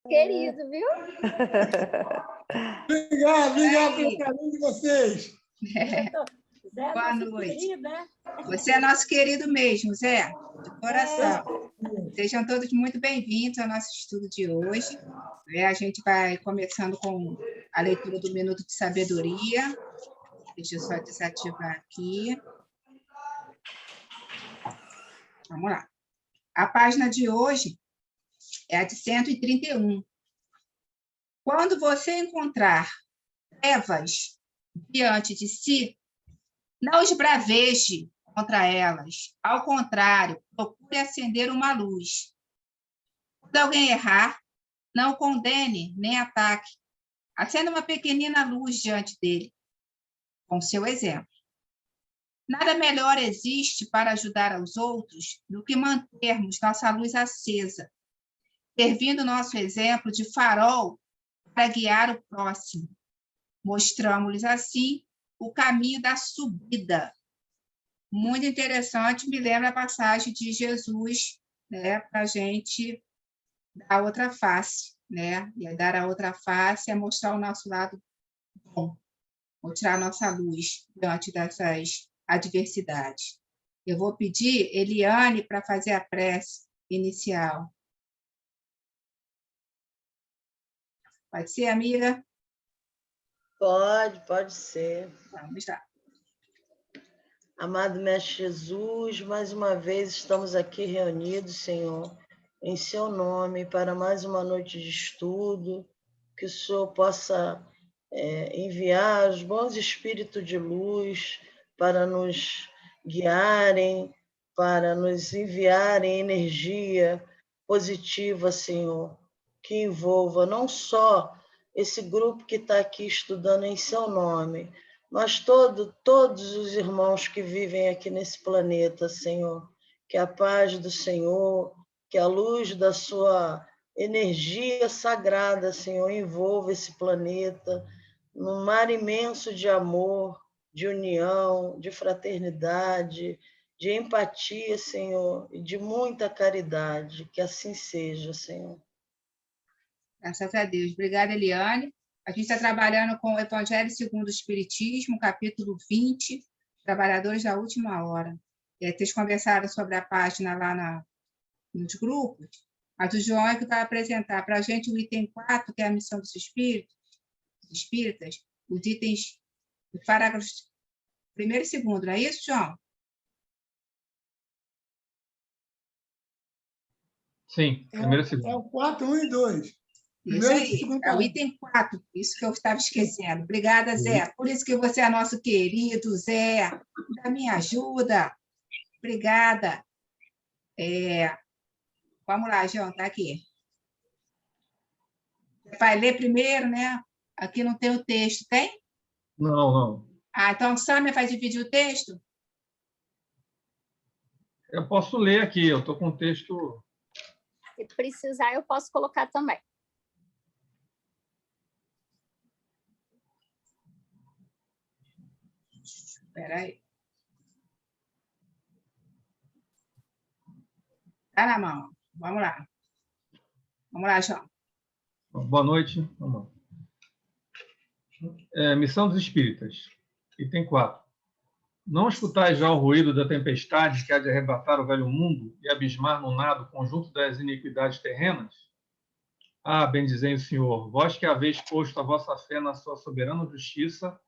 Querido, viu? Obrigado pelo carinho de vocês. Zé, Boa nosso noite. querido, né? Você é nosso querido mesmo, Zé, de coração. Sejam todos muito bem-vindos ao nosso estudo de hoje. A gente vai começando com a leitura do Minuto de Sabedoria. Deixa eu só desativar aqui. Vamos lá. A página de hoje é a de 131. Quando você encontrar trevas diante de si, não esbraveje contra elas. Ao contrário, procure acender uma luz. Quando alguém errar, não condene nem ataque. Acenda uma pequenina luz diante dele, com seu exemplo. Nada melhor existe para ajudar aos outros do que mantermos nossa luz acesa, servindo nosso exemplo de farol para guiar o próximo. Mostramos-lhes assim o caminho da subida. Muito interessante, me lembra a passagem de Jesus, né, para a gente dar a outra face, né? E dar a outra face é mostrar o nosso lado bom, mostrar a nossa luz diante dessas adversidades. Eu vou pedir Eliane para fazer a prece inicial. Pode ser, amiga? Pode ser. Vamos lá. Amado Mestre Jesus, mais uma vez estamos aqui reunidos, Senhor, em seu nome, para mais uma noite de estudo, que o Senhor possa enviar os bons espíritos de luz para nos guiarem, para nos enviarem energia positiva, Senhor, que envolva não só esse grupo que está aqui estudando em seu nome, mas todos os irmãos que vivem aqui nesse planeta, Senhor. Que a paz do Senhor, que a luz da sua energia sagrada, Senhor, envolva esse planeta num mar imenso de amor, de união, de fraternidade, de empatia, Senhor, e de muita caridade. Que assim seja, Senhor. Graças a Deus. Obrigada, Eliane. A gente está trabalhando com o Evangelho segundo o Espiritismo, capítulo 20, Trabalhadores da Última Hora. Vocês conversaram sobre a página lá nos grupos, mas o João é que vai apresentar para a gente o item 4, que é a missão dos espíritas, os itens, os parágrafos 1º e 2º, não é isso, João? Sim, 1º e 2º. É o 4, 1 e 2. Isso aí, é o item 4, isso que eu estava esquecendo. Obrigada, Zé. Por isso que você é nosso querido, Zé. Da minha ajuda. Obrigada. Vamos lá, João, está aqui. Você vai ler primeiro, né? Aqui não tem o texto, tem? Não. Então, Sâmia vai dividir o texto? Eu posso ler aqui, eu estou com o texto... Se precisar, eu posso colocar também. Espera aí. Está na mão. Vamos lá. Vamos lá, João. Boa noite. Vamos lá. Missão dos Espíritas. Item 4. Não escutais já o ruído da tempestade que há de arrebatar o velho mundo e abismar no nado o conjunto das iniquidades terrenas? Bendizei o Senhor, vós que haveis posto a vossa fé na sua soberana justiça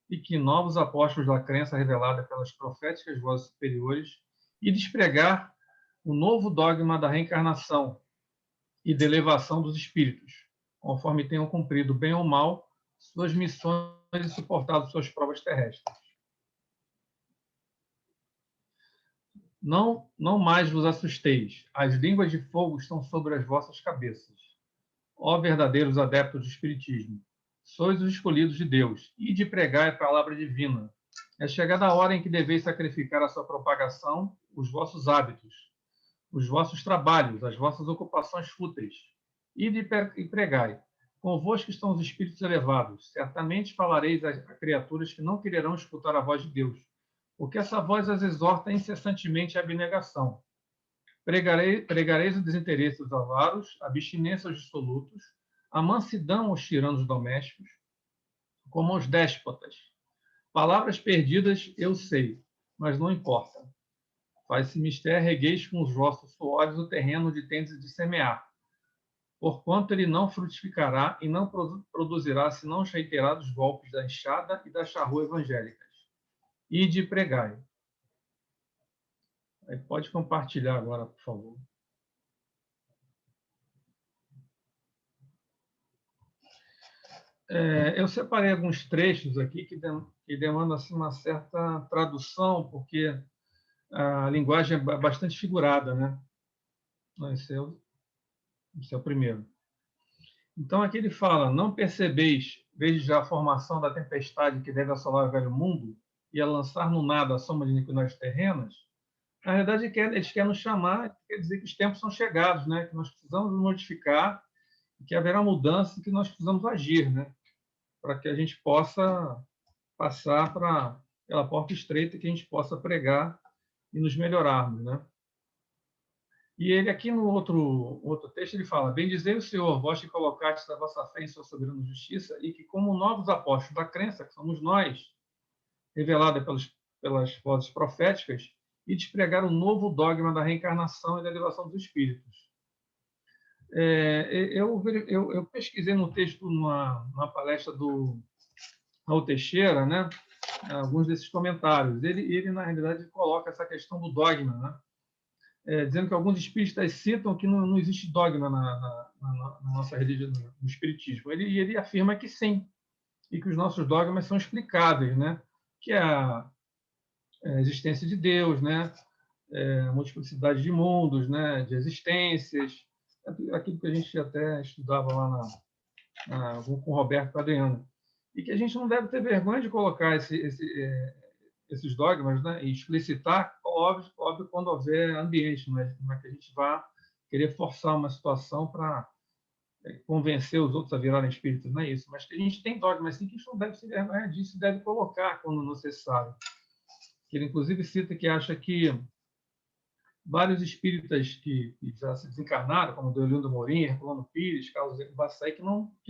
e que novos apóstolos da crença revelada pelas proféticas vozes superiores e despregar o novo dogma da reencarnação e da elevação dos espíritos, conforme tenham cumprido, bem ou mal, suas missões e suportado suas provas terrestres. Não mais vos assusteis, as línguas de fogo estão sobre as vossas cabeças. Ó verdadeiros adeptos do Espiritismo, sois os escolhidos de Deus, e de pregar a palavra divina. É chegada a hora em que deveis sacrificar a sua propagação, os vossos hábitos, os vossos trabalhos, as vossas ocupações fúteis, e pregai. Convosco estão os espíritos elevados. Certamente falareis a criaturas que não quererão escutar a voz de Deus, porque essa voz as exorta incessantemente à abnegação. Pregareis o desinteresse dos avaros, a abstinência aos dissolutos, a mansidão aos tiranos domésticos, como aos déspotas. Palavras perdidas eu sei, mas não importa. Faz-se mister, regueis com os vossos suores o terreno onde tendes de semear, porquanto ele não frutificará e não produzirá senão os reiterados golpes da enxada e da charrua evangélicas. Ide pregai. Aí pode compartilhar agora, por favor. Eu separei alguns trechos aqui que demandam assim, uma certa tradução, porque a linguagem é bastante figurada, né? Esse é o primeiro. Então, aqui ele fala: não percebeis, desde já a formação da tempestade que deve assolar o velho mundo e a lançar no nada a soma de iniquidades terrenas? Na verdade, eles querem nos chamar, quer dizer que os tempos são chegados, né? Que nós precisamos nos modificar, que haverá mudança e que nós precisamos agir, né? Para que a gente possa passar pela porta estreita, que a gente possa pregar e nos melhorarmos, né? E ele aqui no outro texto ele fala: bendizei o Senhor, vós que colocastes a vossa fé em sua soberana justiça, e que como novos apóstolos da crença, que somos nós, revelada pelas vozes proféticas, e de pregar o novo dogma da reencarnação e da elevação dos espíritos. Eu pesquisei no texto, numa palestra do Raul Teixeira, né, alguns desses comentários. Ele, na realidade, coloca essa questão do dogma, né, dizendo que alguns espíritas citam que não existe dogma na nossa religião, no espiritismo. Ele afirma que sim, e que os nossos dogmas são explicáveis, né, que é a existência de Deus, né, a multiplicidade de mundos, né, de existências, aquilo que a gente até estudava lá com o Roberto Adriano, e que a gente não deve ter vergonha de colocar esses dogmas, né, e explicitar, óbvio, quando houver ambiente, mas não é que a gente vá querer forçar uma situação para convencer os outros a virarem espíritos, não é isso, mas que a gente tem dogmas assim, que a gente não deve se vergonha disso, deve colocar quando necessário. Ele, inclusive, cita que acha que vários espíritas que já se desencarnaram, como Deolindo Morim, Herculano Pires, Carlos Bassai, que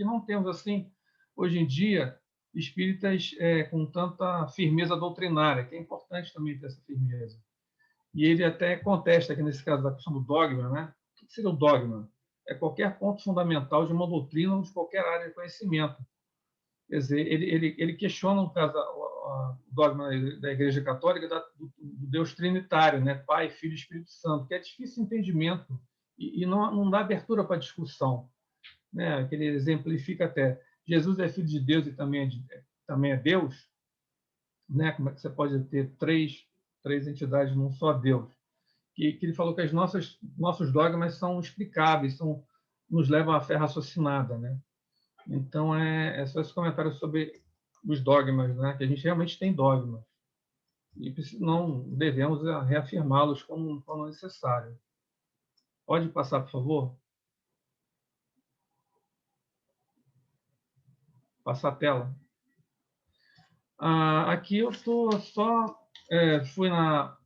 não temos, assim, hoje em dia, espíritas com tanta firmeza doutrinária, que é importante também ter essa firmeza. E ele até contesta aqui, nesse caso, da questão do dogma, né? O que seria o dogma? É qualquer ponto fundamental de uma doutrina ou de qualquer área de conhecimento. Quer dizer, ele questiona, no caso, o dogma da Igreja Católica do Deus trinitário, né? Pai, Filho e Espírito Santo, que é difícil entendimento e não dá abertura para discussão, né? Que ele exemplifica até: Jesus é Filho de Deus e também é Deus, né? Como é que você pode ter três entidades num só Deus? Que ele falou que nossos dogmas são explicáveis, nos levam à fé raciocinada, né? Então, é só esse comentário sobre os dogmas, né? Que a gente realmente tem dogmas. E não devemos reafirmá-los quando necessário. Pode passar, por favor? Passar a tela. Aqui eu estou só... fui na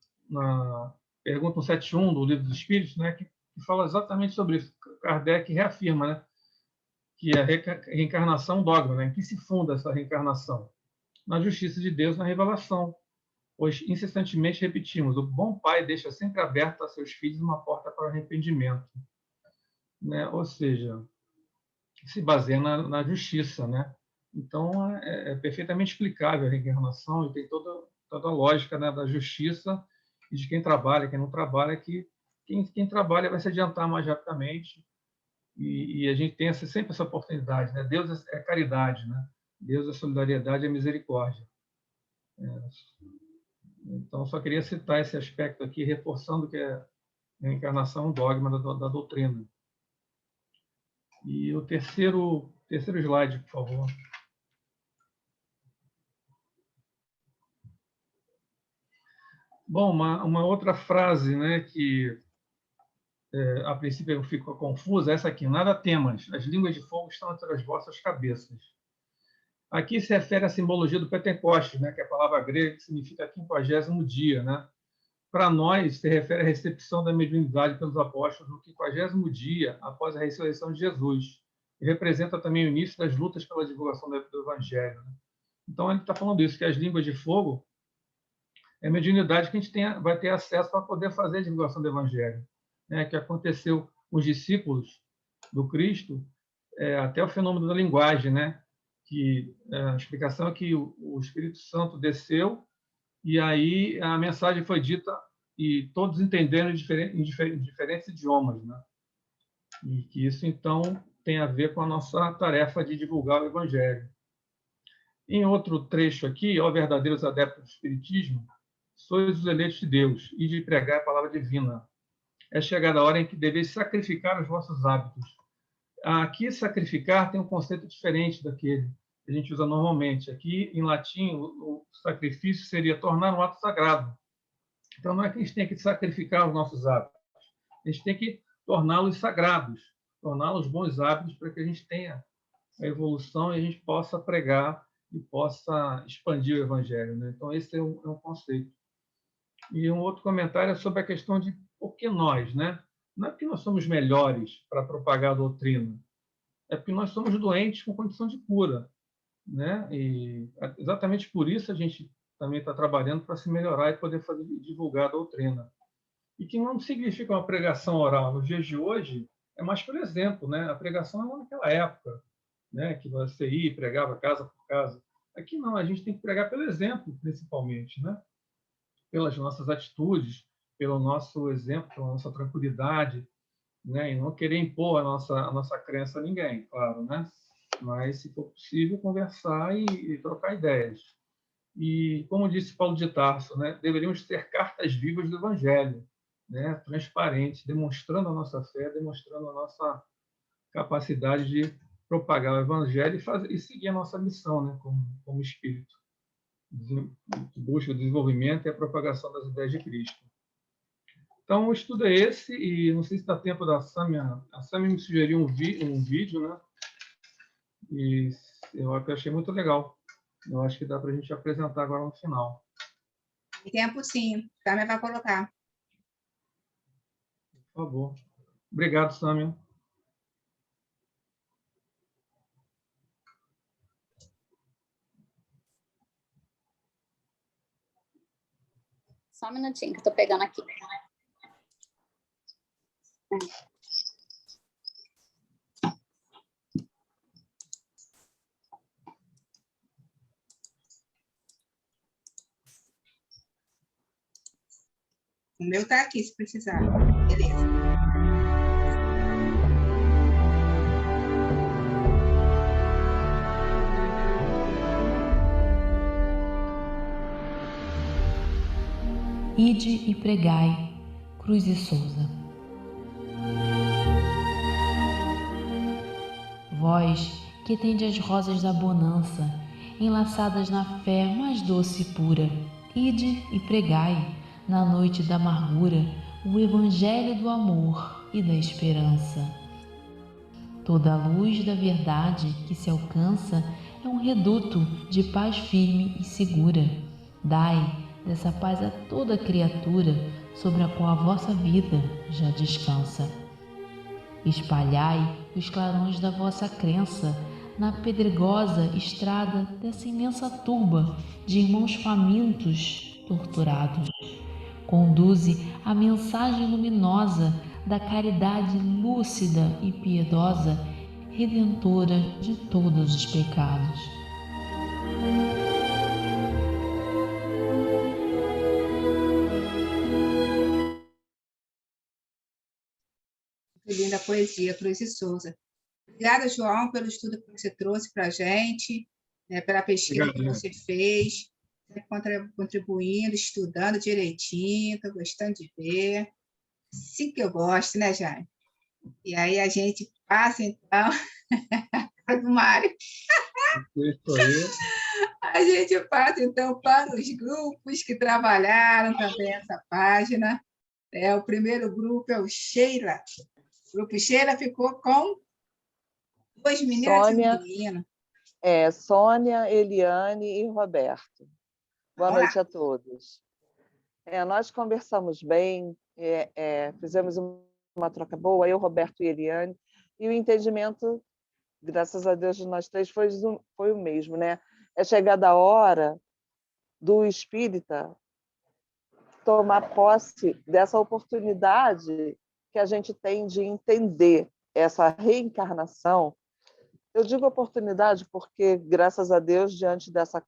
pergunta 171 do Livro dos Espíritos, né? Que fala exatamente sobre isso. Kardec reafirma, né? Que é a reencarnação dogma, né? Em que se funda essa reencarnação? Na justiça de Deus, na revelação, pois incessantemente repetimos: o bom pai deixa sempre aberta a seus filhos uma porta para o arrependimento, né? Ou seja, se baseia na justiça, né? Então, é perfeitamente explicável a reencarnação e tem toda a lógica, né, da justiça e de quem trabalha, quem não trabalha, que quem trabalha vai se adiantar mais rapidamente. E a gente tem sempre essa oportunidade, né? Deus é caridade, né? Deus é solidariedade, é misericórdia. Então, só queria citar esse aspecto aqui, reforçando que a reencarnação é um dogma da doutrina. E o terceiro slide, por favor. Bom, uma outra frase, né, que a princípio eu fico confusa, essa aqui: nada temas, as línguas de fogo estão entre as vossas cabeças. Aqui se refere à simbologia do Pentecostes, né, que é a palavra grega que significa 50º dia, né? para nós, se refere à recepção da mediunidade pelos apóstolos no 50º dia após a ressurreição de Jesus, e representa também o início das lutas pela divulgação do Evangelho. Então, ele está falando isso, que as línguas de fogo é a mediunidade que a gente vai ter acesso para poder fazer a divulgação do Evangelho, né? Que aconteceu com os discípulos do Cristo, até o fenômeno da linguagem, né? Que a explicação é que o Espírito Santo desceu e aí a mensagem foi dita e todos entenderam em diferentes idiomas, né? E que isso, então, tem a ver com a nossa tarefa de divulgar o Evangelho. Em outro trecho aqui, ó verdadeiros adeptos do Espiritismo, sois os eleitos de Deus e de pregar a palavra divina. É chegada a hora em que deveis sacrificar os vossos hábitos. Aqui, sacrificar tem um conceito diferente daquele que a gente usa normalmente. Aqui, em latim, o sacrifício seria tornar um ato sagrado. Então, não é que a gente tem que sacrificar os nossos hábitos. A gente tem que torná-los sagrados, torná-los bons hábitos para que a gente tenha a evolução e a gente possa pregar e possa expandir o Evangelho, né? Então, esse é um conceito. E um outro comentário é sobre a questão de por que nós, né? Não é porque nós somos melhores para propagar a doutrina, é porque nós somos doentes com condição de cura, né? E exatamente por isso a gente também está trabalhando para se melhorar e poder divulgar a doutrina. E que não significa uma pregação oral. Nos dias de hoje, é mais por exemplo, né? A pregação é naquela época, né? Que você ia e pregava casa por casa. Aqui não, a gente tem que pregar pelo exemplo, principalmente, né? Pelas nossas atitudes, pelo nosso exemplo, pela nossa tranquilidade, né? E não querer impor a nossa crença a ninguém, claro, né? Mas, se for possível, conversar e trocar ideias. E, como disse Paulo de Tarso, né? Deveríamos ter cartas vivas do Evangelho, né? Transparentes, demonstrando a nossa fé, demonstrando a nossa capacidade de propagar o Evangelho e seguir a nossa missão, né? Como espírito. Busca o desenvolvimento e a propagação das ideias de Cristo. Então, o estudo é esse, e não sei se dá tempo da Sâmia. A Sâmia me sugeriu um vídeo, né? E eu achei muito legal. Eu acho que dá para a gente apresentar agora no final. Tem tempo, sim. A Sâmia vai colocar. Por favor. Obrigado, Sâmia. Só um minutinho que eu estou pegando aqui. O meu está aqui, se precisar. Beleza. Ide e pregai, Cruz e Souza. Vós que tende as rosas da bonança, enlaçadas na fé mais doce e pura, ide e pregai, na noite da amargura, o Evangelho do amor e da esperança. Toda a luz da verdade que se alcança é um reduto de paz firme e segura. Dai dessa paz a toda criatura sobre a qual a vossa vida já descansa. Espalhai os clarões da vossa crença na pedregosa estrada dessa imensa turba de irmãos famintos, torturados. Conduze a mensagem luminosa da caridade lúcida e piedosa, redentora de todos os pecados. Que linda poesia, Cruz e Souza. Obrigada, João, pelo estudo que você trouxe para a gente, né, pela pesquisa que você fez, contribuindo, estudando direitinho, estou gostando de ver. Sim que eu gosto, né, Jaime? E aí a gente passa, então, do Mário. A gente passa, então, para os grupos que trabalharam também essa página. O primeiro grupo é o Sheila. O grupo Sheila ficou com 2 meninas e um menino. Sônia, Eliane e Roberto. Boa noite a todos. Nós conversamos bem, fizemos uma troca boa, eu, Roberto e Eliane, e o entendimento, graças a Deus, de nós três foi o mesmo, né? É chegada a hora do espírita tomar posse dessa oportunidade que a gente tem de entender essa reencarnação. Eu digo oportunidade porque, graças a Deus, diante dessa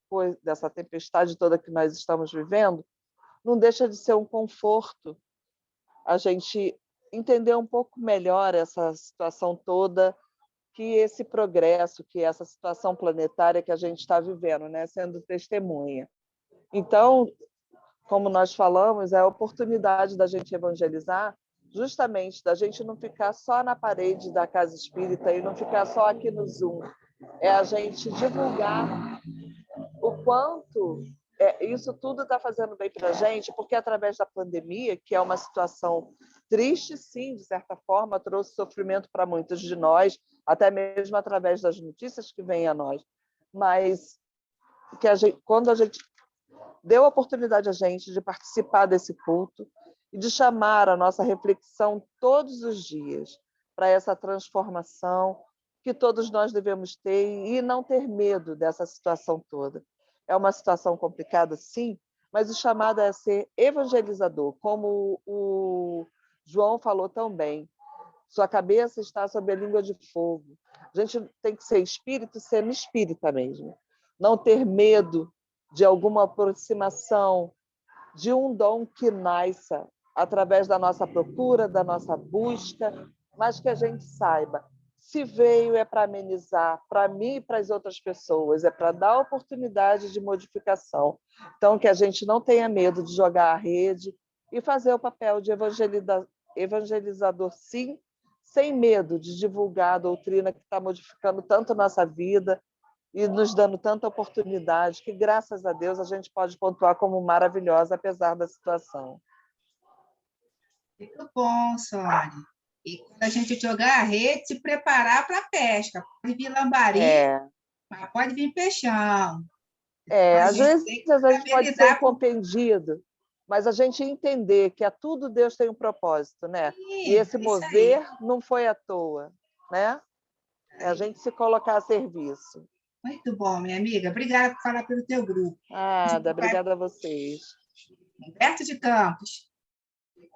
tempestade toda que nós estamos vivendo, não deixa de ser um conforto a gente entender um pouco melhor essa situação toda, que esse progresso, que essa situação planetária que a gente está vivendo, né, sendo testemunha. Então, como nós falamos, é a oportunidade da gente evangelizar, justamente da gente não ficar só na parede da casa espírita e não ficar só aqui no Zoom. É a gente divulgar o quanto isso tudo está fazendo bem para a gente, porque através da pandemia, que é uma situação triste, sim, de certa forma, trouxe sofrimento para muitos de nós, até mesmo através das notícias que vêm a nós, mas que quando a gente deu a oportunidade a gente de participar desse culto e de chamar a nossa reflexão todos os dias para essa transformação que todos nós devemos ter e não ter medo dessa situação toda. É uma situação complicada, sim, mas o chamado é ser evangelizador, como o João falou tão bem. Sua cabeça está sob a língua de fogo. A gente tem que ser espírito sendo espírita mesmo. Não ter medo de alguma aproximação, de um dom que nasça através da nossa procura, da nossa busca, mas que a gente saiba, se veio é para amenizar, para mim e para as outras pessoas, é para dar oportunidade de modificação. Então, que a gente não tenha medo de jogar a rede e fazer o papel de evangelizador, sim, sem medo de divulgar a doutrina que está modificando tanto a nossa vida e nos dando tanta oportunidade que, graças a Deus, a gente pode pontuar como maravilhosa, apesar da situação. Muito bom, Sônia. E quando a gente jogar a rede, se preparar para a pesca. Pode vir lambari, mas pode vir peixão. Às vezes pode ser incompreendido, mas a gente entender que a tudo Deus tem um propósito, né? E esse mover não foi à toa, né? É a gente se colocar a serviço. Muito bom, minha amiga. Obrigada por falar pelo teu grupo. Obrigada a vocês. Humberto de Campos.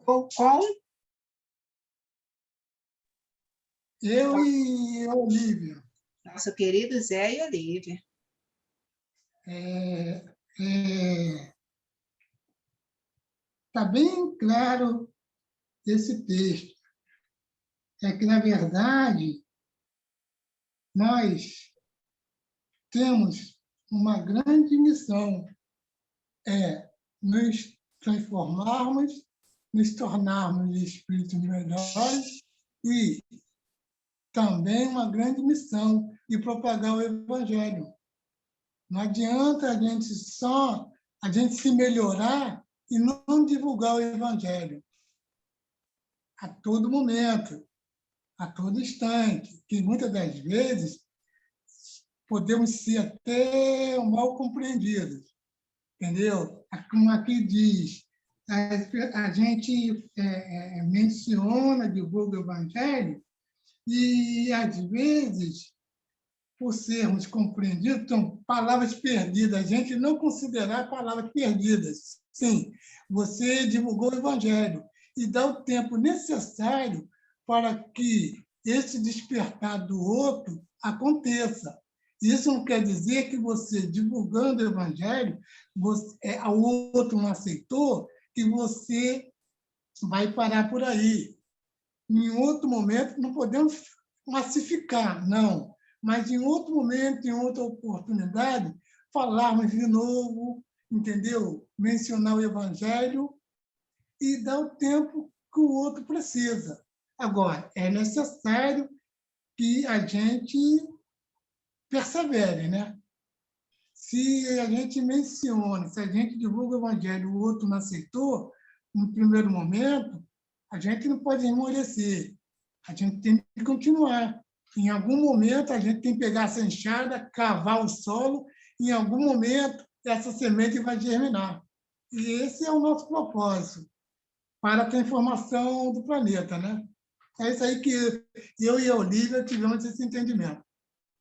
Com eu e a Olívia. Nosso querido Zé e Olívia. Está bem claro esse texto. É que, na verdade, nós temos uma grande missão, nos transformarmos, nos tornarmos espíritos melhores e também uma grande missão de propagar o Evangelho. Não adianta a gente se melhorar e não divulgar o Evangelho. A todo momento, a todo instante, que muitas das vezes podemos ser até mal compreendidos, entendeu? Como aqui diz, a gente menciona, divulga o Evangelho e, às vezes, por sermos compreendidos, são palavras perdidas. A gente não considerar palavras perdidas. Sim, você divulgou o Evangelho e dá o tempo necessário para que esse despertar do outro aconteça. Isso não quer dizer que você, divulgando o Evangelho, o outro não aceitou, que você vai parar por aí. Em outro momento, não podemos massificar, não. Mas em outro momento, em outra oportunidade, falarmos de novo, entendeu? Mencionar o Evangelho e dar o tempo que o outro precisa. Agora, é necessário que a gente persevere, né? Se a gente menciona, se a gente divulga o Evangelho e o outro não aceitou, no primeiro momento, a gente não pode esmorecer. A gente tem que continuar. Em algum momento, a gente tem que pegar essa enxada, cavar o solo, e em algum momento, essa semente vai germinar. E esse é o nosso propósito para a transformação do planeta, né? É isso aí que eu e a Olívia tivemos esse entendimento.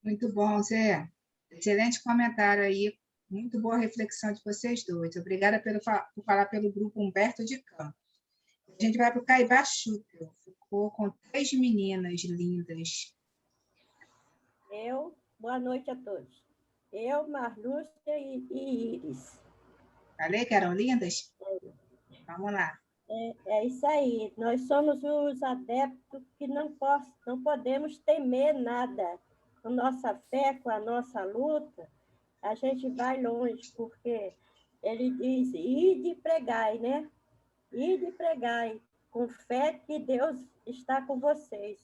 Muito bom, Zé. Excelente comentário aí. Muito boa reflexão de vocês dois. Obrigada por falar pelo grupo Humberto de Campos. A gente vai para o Caibá Chúpio. Ficou com 3 meninas lindas. Boa noite a todos. Eu, Marlúcia e Iris. Falei que eram lindas? Vamos lá. É isso aí. Nós somos os adeptos que não podemos temer nada. Com nossa fé, com a nossa luta, a gente vai longe, porque ele diz, ide e pregai, né? Ide e pregai, com fé que Deus está com vocês.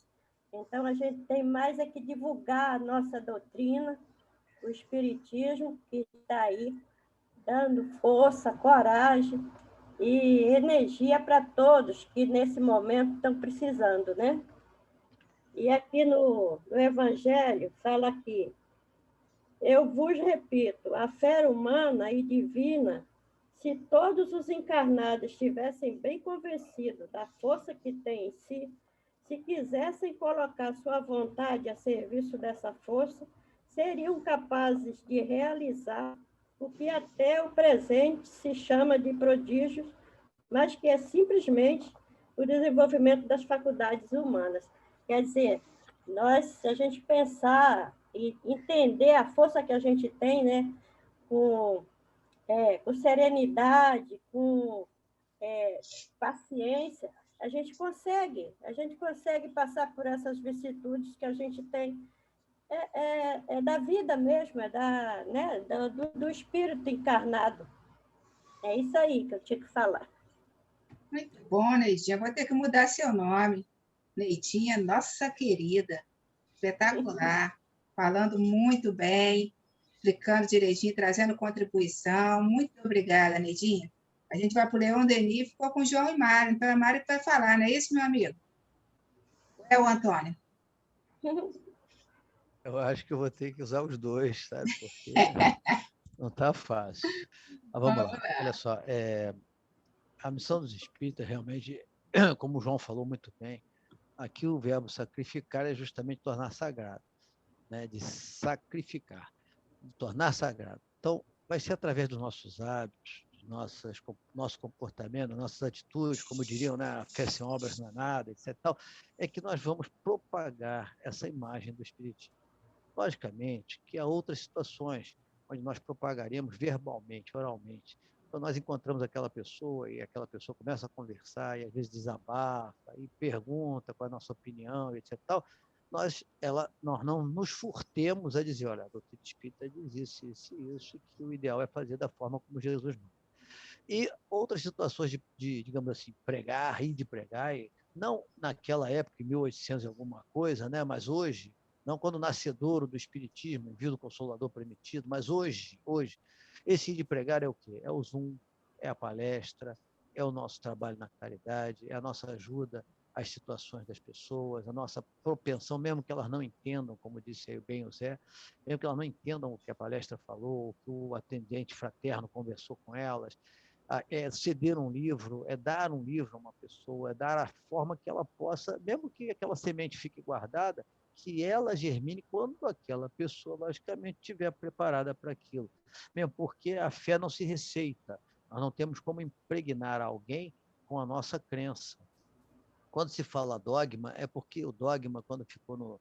Então, a gente tem mais é que divulgar a nossa doutrina, o Espiritismo, que está aí, dando força, coragem e energia para todos que, nesse momento, estão precisando, né? E aqui no Evangelho, fala aqui, eu vos repito, a fé humana e divina, se todos os encarnados estivessem bem convencidos da força que têm em si, se quisessem colocar sua vontade a serviço dessa força, seriam capazes de realizar o que até o presente se chama de prodígios, mas que é simplesmente o desenvolvimento das faculdades humanas. Quer dizer, se a gente pensar e entender a força que a gente tem, né, com serenidade, com paciência, a gente consegue passar por essas vicissitudes que a gente tem. É da vida mesmo, né, do espírito encarnado. É isso aí que eu tinha que falar. Muito bom, Neidinha. Vou ter que mudar seu nome. Neidinha, nossa querida. Espetacular. Falando muito bem, explicando direitinho, trazendo contribuição. Muito obrigada, Neidinha. A gente vai para o Leon Denis, ficou com o João e Mário. Então, a Mário vai falar, não é isso, meu amigo? É o Antônio. Eu acho que eu vou ter que usar os dois, sabe? Porque não está fácil. Mas vamos lá. Olha só, a missão dos espíritas realmente, como o João falou muito bem, aqui o verbo sacrificar é justamente tornar sagrado, né? De sacrificar, de tornar sagrado. Então, vai ser através dos nossos hábitos, nosso comportamento, nossas atitudes, como diriam, né? Fé sem obras não é nada, etc. Tal, é que nós vamos propagar essa imagem do espiritismo. Logicamente que há outras situações onde nós propagaremos verbalmente, oralmente. Então, nós encontramos aquela pessoa e aquela pessoa começa a conversar e às vezes desabafa e pergunta qual é a nossa opinião, etc. Tal. Nós não nos furtemos a dizer, olha, a doutrina espírita diz isso, e que o ideal é fazer da forma como Jesus manda. E outras situações digamos assim, pregar, rir de pregar, não naquela época, em 1800 alguma coisa, né? Mas hoje, não quando nascedouro do Espiritismo, envio do Consolador prometido, mas hoje, esse ir de pregar é o quê? É o Zoom, é a palestra, é o nosso trabalho na caridade, é a nossa ajuda às situações das pessoas, a nossa propensão, mesmo que elas não entendam, como disse aí bem o Zé, mesmo que elas não entendam o que a palestra falou, o que o atendente fraterno conversou com elas, é ceder um livro, é dar um livro a uma pessoa, é dar a forma que ela possa, mesmo que aquela semente fique guardada, que ela germine quando aquela pessoa, logicamente, estiver preparada para aquilo. Mesmo porque a fé não se receita. Nós não temos como impregnar alguém com a nossa crença. Quando se fala dogma, é porque o dogma, quando ficou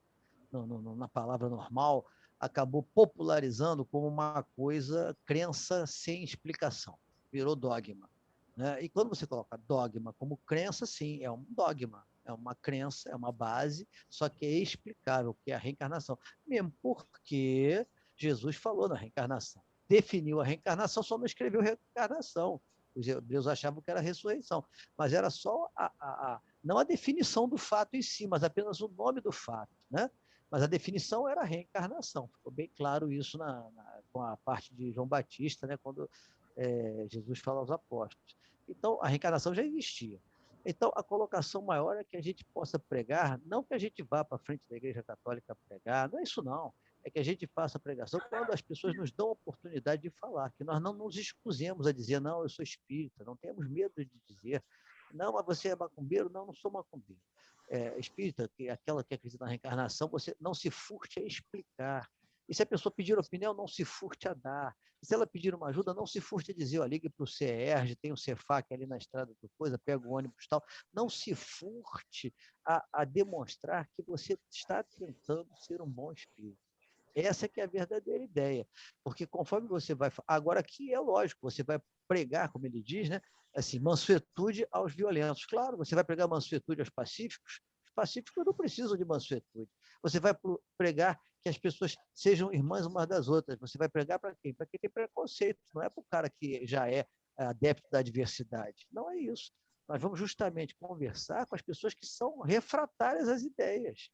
na palavra normal, acabou popularizando como uma coisa, crença sem explicação. Virou dogma. Né? E quando você coloca dogma como crença, sim, é um dogma. É uma crença, é uma base, só que é explicável, que é a reencarnação. Mesmo porque Jesus falou na reencarnação. Definiu a reencarnação, só não escreveu reencarnação. Os hebreus achavam que era ressurreição. Mas era só não a definição do fato em si, mas apenas o nome do fato. Né? Mas a definição era a reencarnação. Ficou bem claro isso com a parte de João Batista, né? Quando Jesus fala aos apóstolos. Então, a reencarnação já existia. Então, a colocação maior é que a gente possa pregar, não que a gente vá para frente da Igreja Católica pregar, não é isso não. é que a gente faça a pregação quando as pessoas nos dão a oportunidade de falar, que nós não nos excusemos a dizer, não, eu sou espírita, não temos medo de dizer, não, mas você é macumbeiro? Não, não sou macumbeiro. Espírita, que é aquela que acredita na reencarnação, você não se furte a explicar. E se a pessoa pedir opinião, não se furte a dar. E se ela pedir uma ajuda, não se furte a dizer, ligue para o CERJ, tem o Cefac ali na estrada do coisa, pega o ônibus e tal. Não se furte a demonstrar que você está tentando ser um bom espírito. Essa que é a verdadeira ideia. Porque conforme você vai... Agora, aqui é lógico, você vai pregar, como ele diz, né? Assim, mansuetude aos violentos. Claro, você vai pregar mansuetude aos pacíficos. Os pacíficos não precisam de mansuetude. Você vai pregar que as pessoas sejam irmãs umas das outras. Você vai pregar para quem? Para quem tem preconceito. Não é para o cara que já é adepto da diversidade. Não é isso. Nós vamos justamente conversar com as pessoas que são refratárias às ideias.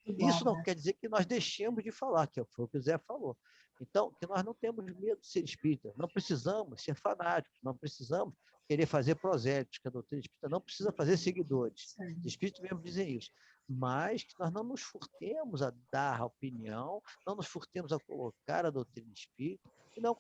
Isso não quer dizer que nós deixemos de falar, que foi o que o Zé falou. Então, que nós não temos medo de ser espírita, não precisamos ser fanáticos, não precisamos querer fazer prosélitos, que a doutrina espírita não precisa fazer seguidores. Os espíritos mesmo dizem isso. Mas que nós não nos furtemos a dar a opinião, não nos furtemos a colocar a doutrina espírita, e não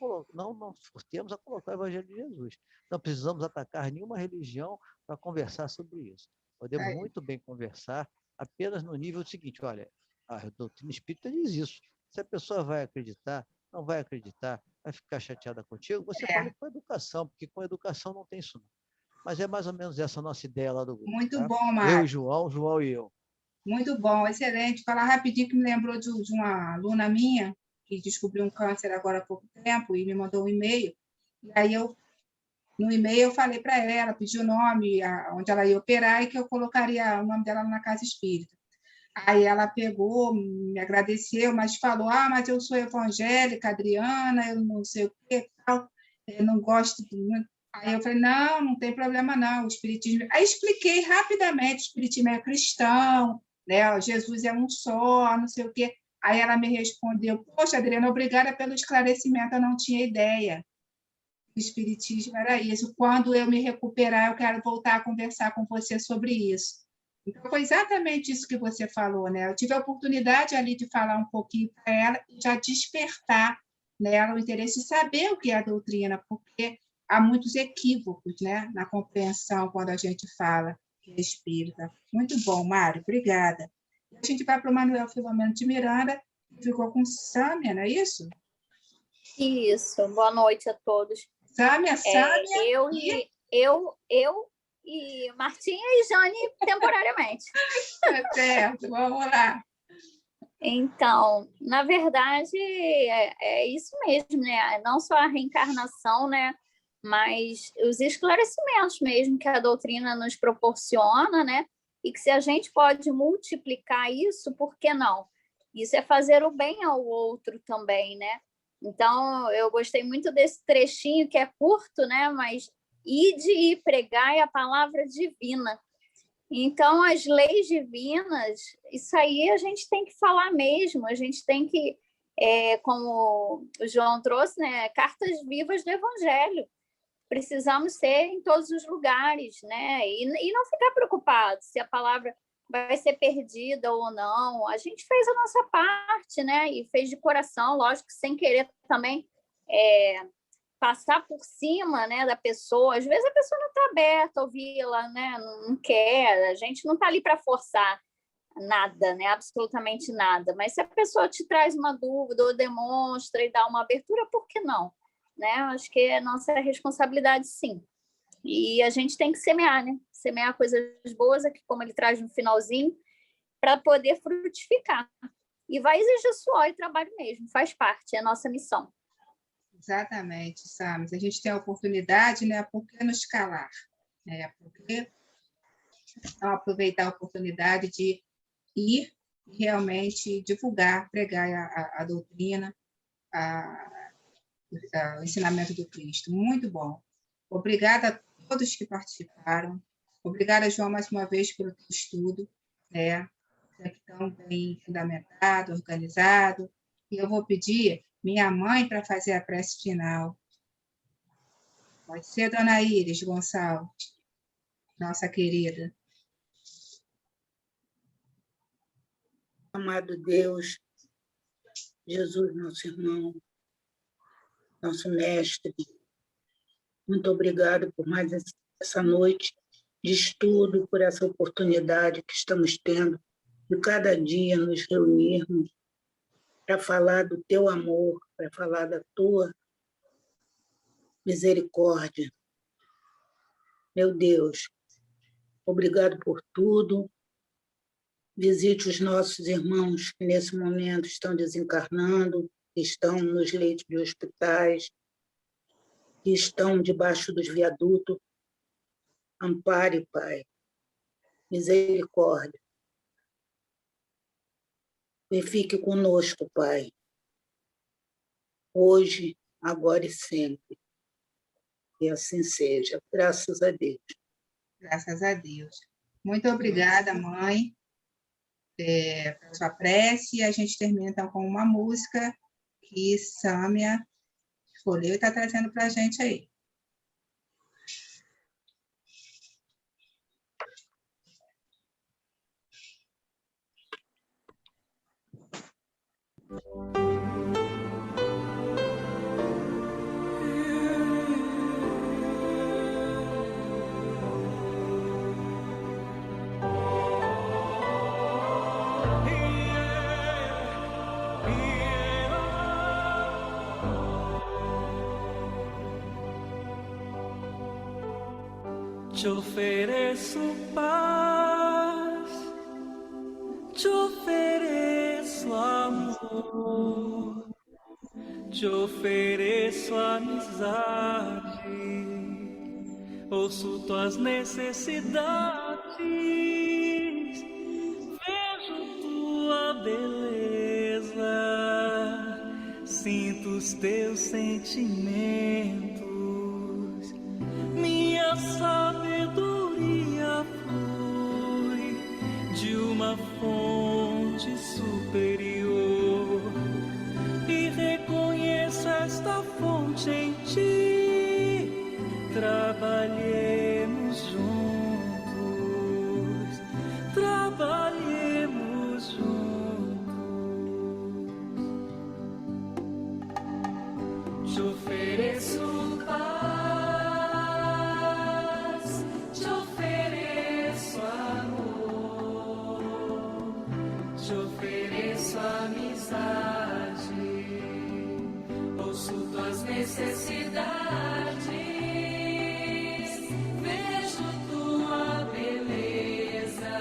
nos furtemos a colocar o Evangelho de Jesus. Não precisamos atacar nenhuma religião para conversar sobre isso. Podemos muito bem conversar apenas no nível seguinte, olha, a doutrina espírita diz isso. Se a pessoa vai acreditar, não vai acreditar, vai ficar chateada contigo, você fala com educação, porque com educação não tem isso não. Mas é mais ou menos essa a nossa ideia lá do grupo. Muito tá? bom, Mário. Eu e João e eu. Muito bom, excelente. Falar rapidinho que me lembrou de uma aluna minha que descobriu um câncer agora há pouco tempo e me mandou um e-mail. E aí no e-mail eu falei para ela, pedi o nome, onde ela ia operar e que eu colocaria o nome dela na casa espírita. Aí ela pegou, me agradeceu, mas falou, mas eu sou evangélica, Adriana, eu não sei o que, tal, eu não gosto muito. Aí eu falei, não tem problema não, o espiritismo... Aí expliquei rapidamente, o espiritismo é cristão, né? Jesus é um só, não sei o quê. Aí ela me respondeu, poxa, Adriana, obrigada pelo esclarecimento, eu não tinha ideia. O espiritismo era isso. Quando eu me recuperar, eu quero voltar a conversar com você sobre isso. Então, foi exatamente isso que você falou, né? Eu tive a oportunidade ali de falar um pouquinho para ela e já despertar nela o interesse de saber o que é a doutrina, porque há muitos equívocos, né, na compreensão quando a gente fala que é espírita. Muito bom, Mário, obrigada. A gente vai para o Manuel Filomeno de Miranda, que ficou com Sâmia, não é isso? Isso, boa noite a todos. Sâmia, eu e Martinha e Jane temporariamente. Certo, vamos lá. Então, na verdade, é isso mesmo, né? Não só a reencarnação, né? Mas os esclarecimentos mesmo que a doutrina nos proporciona, né? E que se a gente pode multiplicar isso, por que não? Isso é fazer o bem ao outro também, né? Então, eu gostei muito desse trechinho que é curto, né? Mas ide e pregai a palavra divina. Então, as leis divinas, isso aí a gente tem que falar mesmo, a gente tem que, como o João trouxe, né? Cartas vivas do Evangelho. Precisamos ser em todos os lugares, né? E não ficar preocupado se a palavra vai ser perdida ou não. A gente fez a nossa parte, né? E fez de coração, lógico, sem querer também passar por cima, né, da pessoa. Às vezes a pessoa não está aberta a ouvi-la, né? Não quer. A gente não está ali para forçar nada, né? Absolutamente nada. Mas se a pessoa te traz uma dúvida ou demonstra e dá uma abertura, por que não? Né? Acho que é nossa responsabilidade, sim. E a gente tem que semear, né? Semear coisas boas, aqui como ele traz no finalzinho, para poder frutificar. E vai exigir suor e trabalho mesmo, faz parte, é a nossa missão. Exatamente, Samis. A gente tem a oportunidade, né? Por que nos calar? Por que não aproveitar a oportunidade de ir realmente divulgar, pregar a doutrina, o ensinamento do Cristo. Muito bom. Obrigada a todos que participaram. Obrigada, João, mais uma vez, pelo teu estudo, né? Tão bem fundamentado, organizado. E eu vou pedir minha mãe para fazer a prece final. Pode ser, dona Iris Gonçalves, nossa querida. Amado Deus, Jesus, nosso irmão, nosso mestre, muito obrigado por mais essa noite de estudo, por essa oportunidade que estamos tendo de cada dia nos reunirmos para falar do teu amor, para falar da tua misericórdia. Meu Deus, obrigado por tudo. Visite os nossos irmãos que nesse momento estão desencarnando, que estão nos leitos de hospitais, que estão debaixo dos viadutos. Ampare, Pai. Misericórdia. E fique conosco, Pai. Hoje, agora e sempre. E assim seja. Graças a Deus. Graças a Deus. Muito obrigada, mãe, pela sua prece. A gente termina, então, com uma música que Sâmia escolheu e está trazendo para a gente aí. Te ofereço paz, te ofereço amor, te ofereço amizade, ouço tuas necessidades, vejo tua beleza, sinto os teus sentimentos. Minha sabedoria flui de uma fonte superior e reconheço esta fonte em ti. Trabalhemos juntos, trabalhemos juntos. Te ofereço necessidades, vejo tua beleza,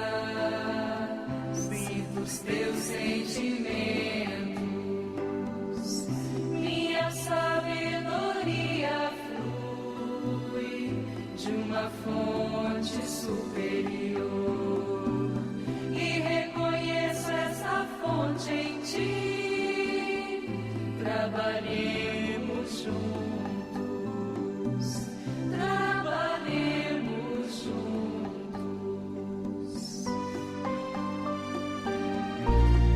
sinto os teus sentimentos, minha sabedoria flui de uma fonte superior e reconheço essa fonte em ti. Trabalhemos juntos, trabalhemos juntos.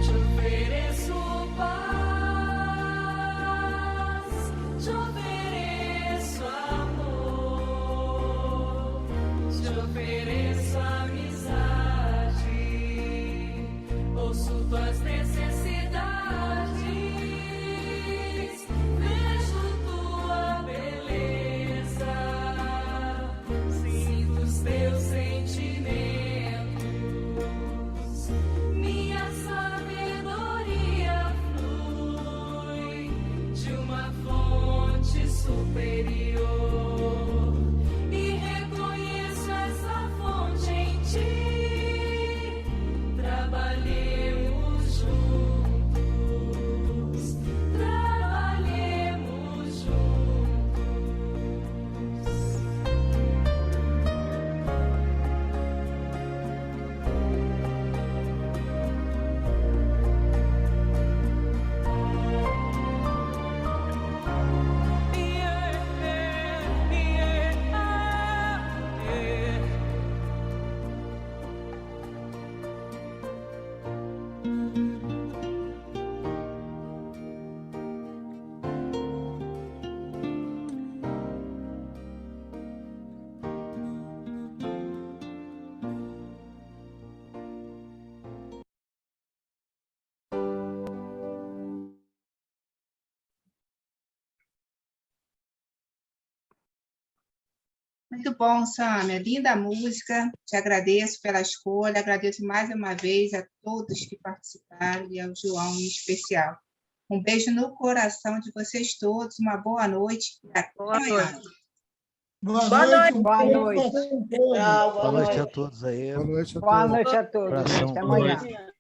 Te ofereço paz, te ofereço amor, te ofereço amizade, ouço tuas necessidades. Superior e reconheço essa fonte em ti. Trabalhemos juntos, trabalhemos juntos. Yeah. Muito bom, Sâmia. Linda música. Te agradeço pela escolha. Agradeço mais uma vez a todos que participaram e ao João em especial. Um beijo no coração de vocês todos. Uma boa noite. Até amanhã. Boa Boa noite. Boa noite. Tchau, Boa noite a todos aí. Boa noite a todos. Abração. Até amanhã. Boa noite.